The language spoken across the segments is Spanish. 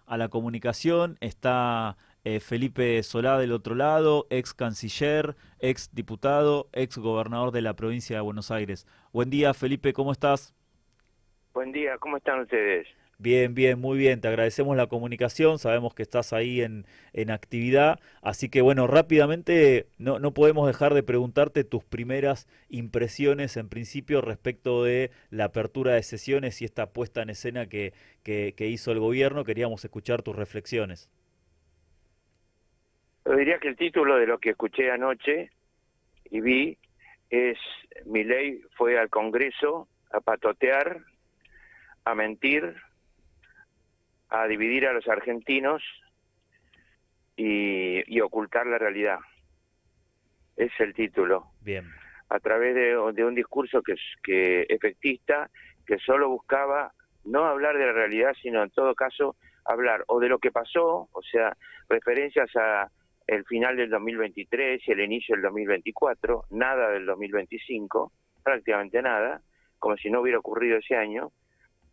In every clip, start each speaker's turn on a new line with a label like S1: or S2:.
S1: A la comunicación, está Felipe Solá del otro lado, ex canciller, ex diputado, ex gobernador de la provincia de Buenos Aires. Buen día, Felipe, ¿cómo estás?
S2: Buen día, ¿cómo están ustedes?
S1: Bien, bien, muy bien. Te agradecemos la comunicación. Sabemos que estás ahí en actividad. Así que bueno, rápidamente no podemos dejar de preguntarte tus primeras impresiones en principio respecto de la apertura de sesiones y esta puesta en escena que hizo el gobierno. Queríamos escuchar tus reflexiones.
S2: Yo diría que el título de lo que escuché anoche y vi es: Milei fue al Congreso a patotear, a mentir, a dividir a los argentinos y ocultar la realidad. Es el título.
S1: Bien.
S2: A través de un discurso que efectista, que solo buscaba no hablar de la realidad, sino en todo caso hablar o de lo que pasó, o sea, referencias a el final del 2023 y el inicio del 2024, nada del 2025, prácticamente nada, como si no hubiera ocurrido ese año,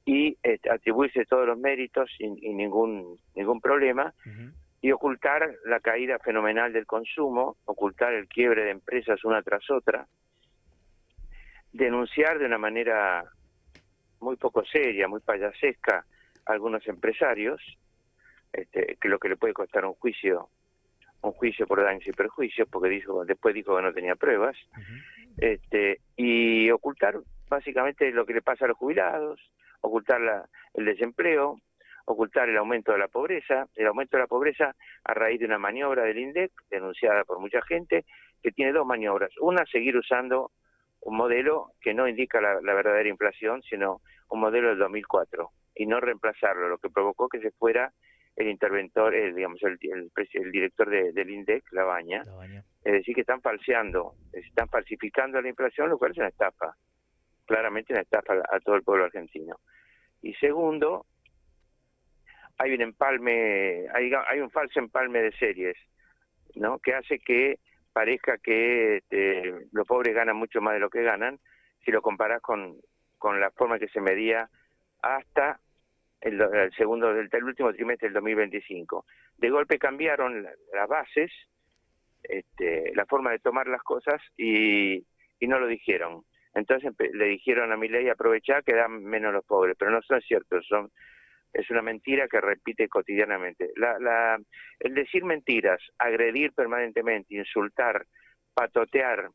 S2: y atribuirse todos los méritos y ningún problema,
S1: Ujú.
S2: y ocultar la caída fenomenal del consumo, ocultar el quiebre de empresas una tras otra, denunciar de una manera muy poco seria, muy payasesca a algunos empresarios, que lo que le puede costar un juicio por daños y perjuicios, porque después dijo que no tenía pruebas,
S1: Ujú.
S2: y ocultar básicamente lo que le pasa a los jubilados, ocultar el desempleo, ocultar el aumento de la pobreza a raíz de una maniobra del INDEC, denunciada por mucha gente, que tiene dos maniobras. Una, seguir usando un modelo que no indica la verdadera inflación, sino un modelo del 2004, y no reemplazarlo, lo que provocó que se fuera el interventor, digamos, el director del INDEC, Labaña.
S1: La baña.
S2: Es decir, que están falseando, están falsificando la inflación, lo cual es una estafa, claramente una estafa a todo el pueblo argentino. Y segundo, hay un empalme, hay un falso empalme de series, ¿no? Que hace que parezca que los pobres ganan mucho más de lo que ganan, si lo comparás con la forma que se medía hasta el último trimestre del 2025. De golpe cambiaron las bases, la forma de tomar las cosas y no lo dijeron. Entonces le dijeron a Milei: aprovechar que dan menos los pobres, pero no son ciertos, es una mentira que repite cotidianamente. El decir mentiras, agredir permanentemente, insultar, patotear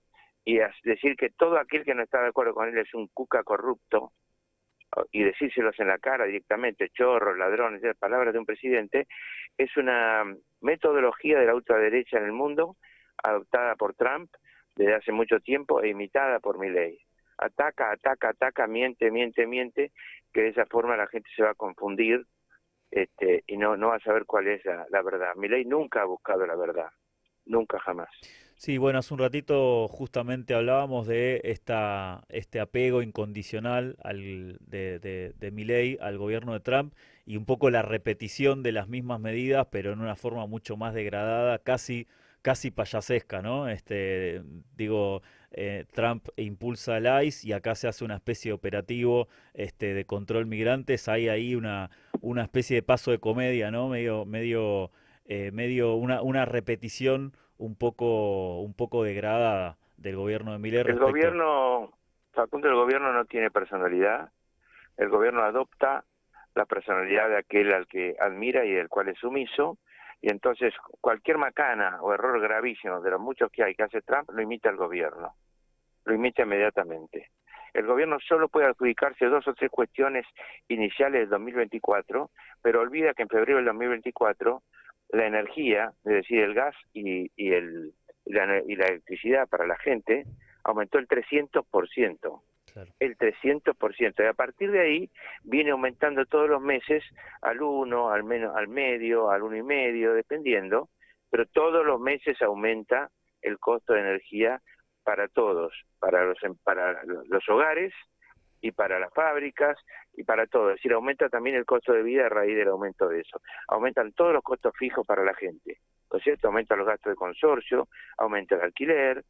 S2: y decir que todo aquel que no está de acuerdo con él es un cuca corrupto, y decírselos en la cara directamente, chorros, ladrones, palabras de un presidente, es una metodología de la ultraderecha en el mundo, adoptada por Trump desde hace mucho tiempo e imitada por Milei. Ataca, ataca, ataca, miente, miente, miente, que de esa forma la gente se va a confundir, y no va a saber cuál es la verdad. Milei nunca ha buscado la verdad, nunca, jamás.
S1: Sí, bueno, hace un ratito justamente hablábamos de este apego incondicional de Milei al gobierno de Trump y un poco la repetición de las mismas medidas, pero en una forma mucho más degradada, casi payasesca, ¿no? Digo, Trump impulsa el ICE y acá se hace una especie de operativo de control migrantes. Hay ahí una especie de paso de comedia, ¿no? Medio una repetición un poco degradada del gobierno de Milei
S2: El
S1: respecto.
S2: gobierno, Facundo, el gobierno no tiene personalidad. El gobierno adopta la personalidad de aquel al que admira y del cual es sumiso, y entonces cualquier macana o error gravísimo de los muchos que hay que hace Trump lo imita el gobierno, lo imita inmediatamente. El gobierno solo puede adjudicarse dos o tres cuestiones iniciales del 2024, pero olvida que en febrero del 2024 la energía, es decir, el gas y la electricidad para la gente, aumentó el 300%.
S1: Claro.
S2: El 300%, y a partir de ahí viene aumentando todos los meses al uno, al menos, al medio, al 1,5, dependiendo, pero todos los meses aumenta el costo de energía para todos, para los hogares y para las fábricas y para todo. Es decir, aumenta también el costo de vida a raíz del aumento de eso. Aumentan todos los costos fijos para la gente, ¿no es cierto? Aumentan los gastos de consorcio, aumenta el alquiler,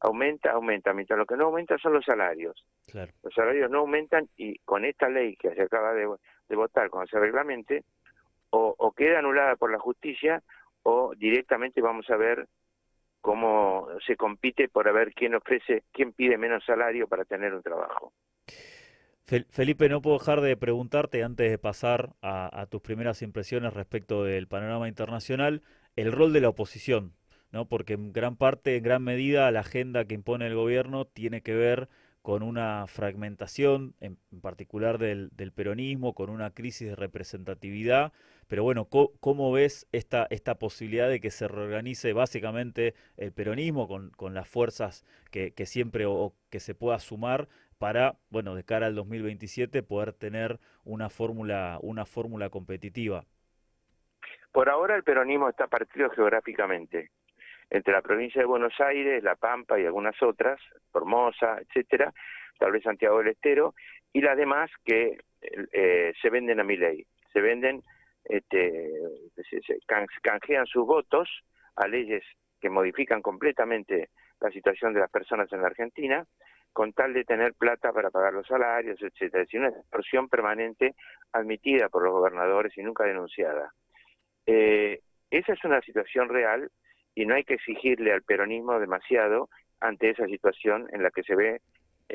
S2: aumenta, mientras lo que no aumenta son los salarios.
S1: Claro.
S2: Los salarios no aumentan, y con esta ley que se acaba de de votar con ese reglamente, o queda anulada por la justicia, o directamente vamos a ver cómo se compite por ver quién pide menos salario para tener un trabajo.
S1: Felipe, no puedo dejar de preguntarte antes de pasar a tus primeras impresiones respecto del panorama internacional, el rol de la oposición, ¿no? Porque en gran parte, en gran medida, la agenda que impone el gobierno tiene que ver con una fragmentación, en particular del peronismo, con una crisis de representatividad. Pero bueno, ¿cómo ves esta posibilidad de que se reorganice básicamente el peronismo con las fuerzas que siempre o que se pueda sumar para, bueno, de cara al 2027 poder tener una fórmula competitiva?
S2: Por ahora el peronismo está partido geográficamente entre la provincia de Buenos Aires, La Pampa y algunas otras, Formosa, etcétera, tal vez Santiago del Estero, y las demás que se venden a Milei, se venden, canjean sus votos a leyes que modifican completamente la situación de las personas en la Argentina, con tal de tener plata para pagar los salarios, etcétera. Es decir, una extorsión permanente admitida por los gobernadores y nunca denunciada. Esa es una situación real y no hay que exigirle al peronismo demasiado ante esa situación en la que se ve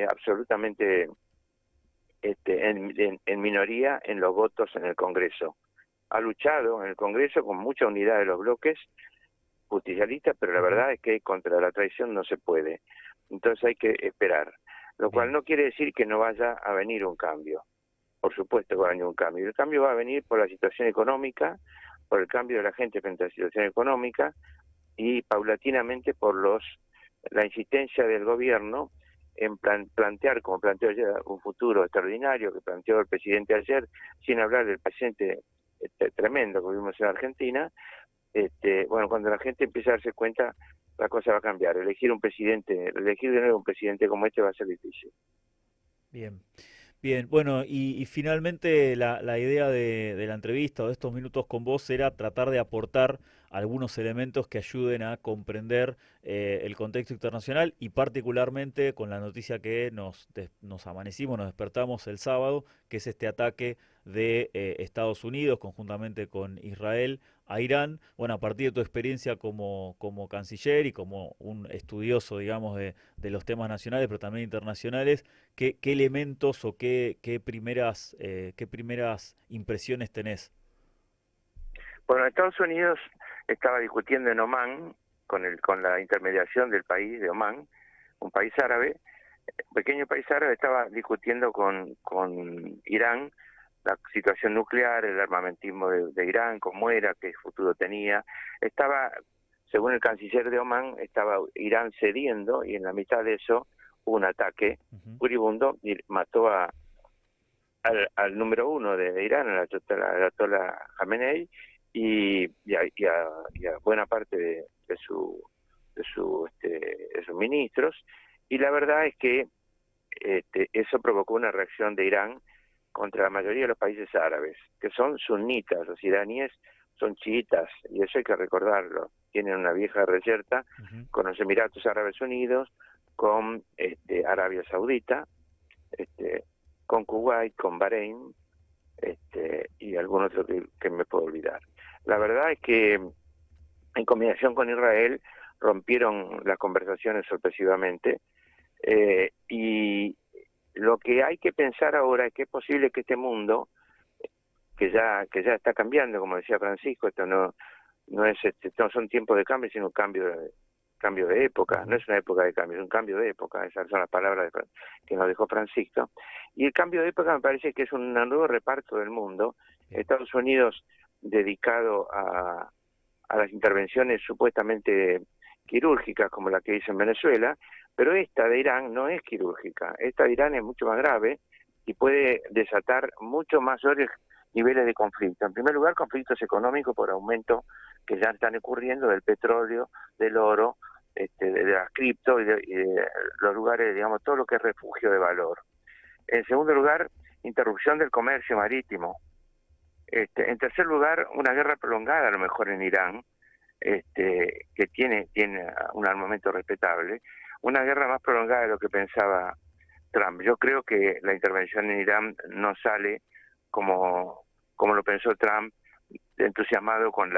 S2: absolutamente en minoría en los votos en el Congreso. Ha luchado en el Congreso con mucha unidad de los bloques justicialistas, pero la verdad es que contra la traición no se puede. Entonces hay que esperar, lo cual no quiere decir que no vaya a venir un cambio. Por supuesto que va a venir un cambio. Y el cambio va a venir por la situación económica, por el cambio de la gente frente a la situación económica y paulatinamente por la insistencia del gobierno en plantear, como planteó ayer, un futuro extraordinario que planteó el presidente ayer, sin hablar del presente tremendo que vivimos en Argentina. Bueno, cuando la gente empieza a darse cuenta, la cosa va a cambiar. Elegir de nuevo un presidente como este va a ser difícil.
S1: Bien. Bien, bueno, y finalmente la idea de la entrevista o de estos minutos con vos era tratar de aportar algunos elementos que ayuden a comprender el contexto internacional y particularmente con la noticia que nos amanecimos, nos despertamos el sábado, que es este ataque de Estados Unidos conjuntamente con Israel a Irán. Bueno, a partir de tu experiencia como canciller y como un estudioso, digamos, de los temas nacionales, pero también internacionales, ¿qué elementos o qué primeras impresiones tenés?
S2: Bueno, Estados Unidos estaba discutiendo en Omán, con la intermediación del país de Omán, un país árabe, un pequeño país árabe, estaba discutiendo con Irán la situación nuclear, el armamentismo de Irán, cómo era, qué futuro tenía. Estaba, según el canciller de Omán, estaba Irán cediendo y en la mitad de eso hubo un ataque furibundo y mató al número uno de Irán, al Ayatollah Khamenei, y a buena parte de sus ministros. Y la verdad es que eso provocó una reacción de Irán contra la mayoría de los países árabes, que son sunitas. Los iraníes son chiitas, y eso hay que recordarlo. Tienen una vieja reyerta con los Emiratos Árabes Unidos, con Arabia Saudita, con Kuwait, con Bahrein, y algún otro que me puedo olvidar. La verdad es que en combinación con Israel rompieron las conversaciones sorpresivamente, y lo que hay que pensar ahora es que es posible que este mundo, que ya está cambiando, como decía Francisco, esto no son tiempos de cambio, sino cambio de época. No es una época de cambio, es un cambio de época. Esas son las palabras que nos dejó Francisco. Y el cambio de época me parece que es un nuevo reparto del mundo. Estados Unidos dedicado a las intervenciones supuestamente quirúrgicas, como la que hizo en Venezuela, pero esta de Irán no es quirúrgica. Esta de Irán es mucho más grave y puede desatar mucho mayores niveles de conflicto. En primer lugar, conflictos económicos por aumento que ya están ocurriendo del petróleo, del oro, de las cripto y de los lugares, digamos, todo lo que es refugio de valor. En segundo lugar, interrupción del comercio marítimo. En tercer lugar, una guerra prolongada a lo mejor en Irán, que tiene un armamento respetable, una guerra más prolongada de lo que pensaba Trump. Yo creo que la intervención en Irán no sale como lo pensó Trump, entusiasmado con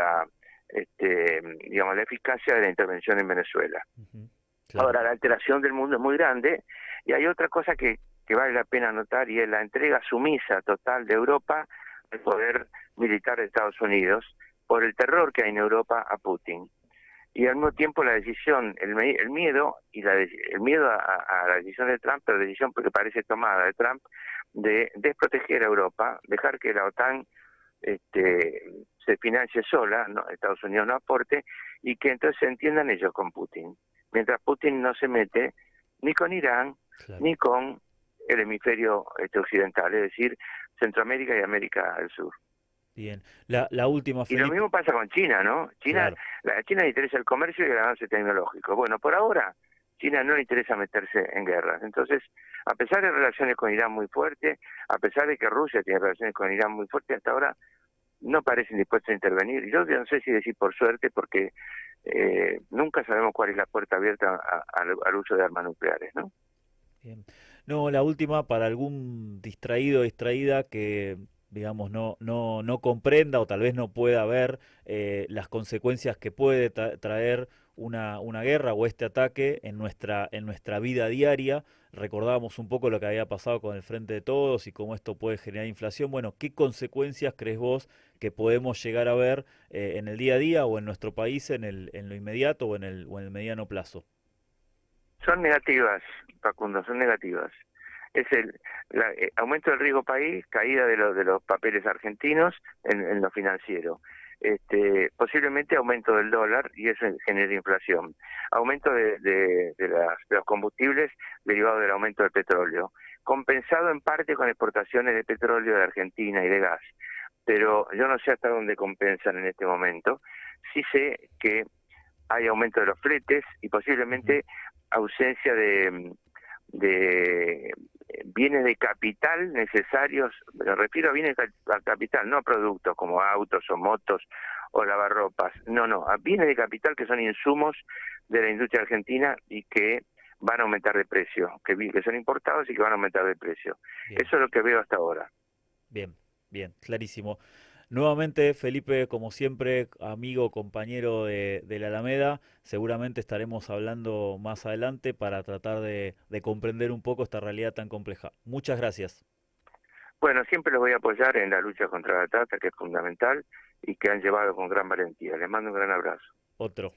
S2: digamos, la eficacia de la intervención en Venezuela.
S1: Ujú, claro.
S2: Ahora, la alteración del mundo es muy grande y hay otra cosa que vale la pena notar y es la entrega sumisa total de Europa al poder militar de Estados Unidos por el terror que hay en Europa a Putin. Y al mismo tiempo la decisión, el miedo y el miedo a la decisión de Trump, pero decisión porque parece tomada de Trump, de desproteger a Europa, dejar que la OTAN se financie sola, no, Estados Unidos no aporte, y que entonces se entiendan ellos con Putin. Mientras Putin no se mete ni con Irán,
S1: Claro.
S2: ni con el hemisferio occidental, es decir, Centroamérica y América del Sur.
S1: Bien. La última,
S2: Y lo
S1: Felipe.
S2: mismo pasa con China, ¿no?
S1: Claro.
S2: A China le interesa el comercio y el avance tecnológico. Bueno, por ahora, China no le interesa meterse en guerras. Entonces, a pesar de relaciones con Irán muy fuertes, a pesar de que Rusia tiene relaciones con Irán muy fuertes, hasta ahora no parecen dispuestos a intervenir. Yo no sé si decir por suerte, porque nunca sabemos cuál es la puerta abierta al uso de armas nucleares, ¿no?
S1: Bien. No, la última para algún distraído o distraída que, digamos, no comprenda o tal vez no pueda ver las consecuencias que puede traer una guerra o este ataque en nuestra vida diaria. Recordábamos un poco lo que había pasado con el Frente de Todos y cómo esto puede generar inflación. Bueno, ¿qué consecuencias crees vos que podemos llegar a ver en el día a día o en nuestro país en lo inmediato o en el mediano plazo?
S2: Son negativas, Facundo, son negativas. Es el aumento del riesgo país, caída de los papeles argentinos en lo financiero. Posiblemente aumento del dólar y eso genera inflación. Aumento de los combustibles derivado del aumento del petróleo, compensado en parte con exportaciones de petróleo de Argentina y de gas. Pero yo no sé hasta dónde compensan en este momento. Sí sé que hay aumento de los fletes y
S1: Ujú.
S2: posiblemente ausencia de bienes de capital necesarios, me refiero a bienes de capital, no a productos como autos o motos o lavarropas, no, a bienes de capital que son insumos de la industria argentina y que van a aumentar de precio, que son importados y que van a aumentar de precio.
S1: Bien.
S2: Eso es lo que veo hasta ahora.
S1: Bien, bien, clarísimo. Nuevamente, Felipe, como siempre, amigo, compañero de la Alameda, seguramente estaremos hablando más adelante para tratar de comprender un poco esta realidad tan compleja. Muchas gracias.
S2: Bueno, siempre los voy a apoyar en la lucha contra la trata, que es fundamental y que han llevado con gran valentía. Les mando un gran abrazo.
S1: Otro.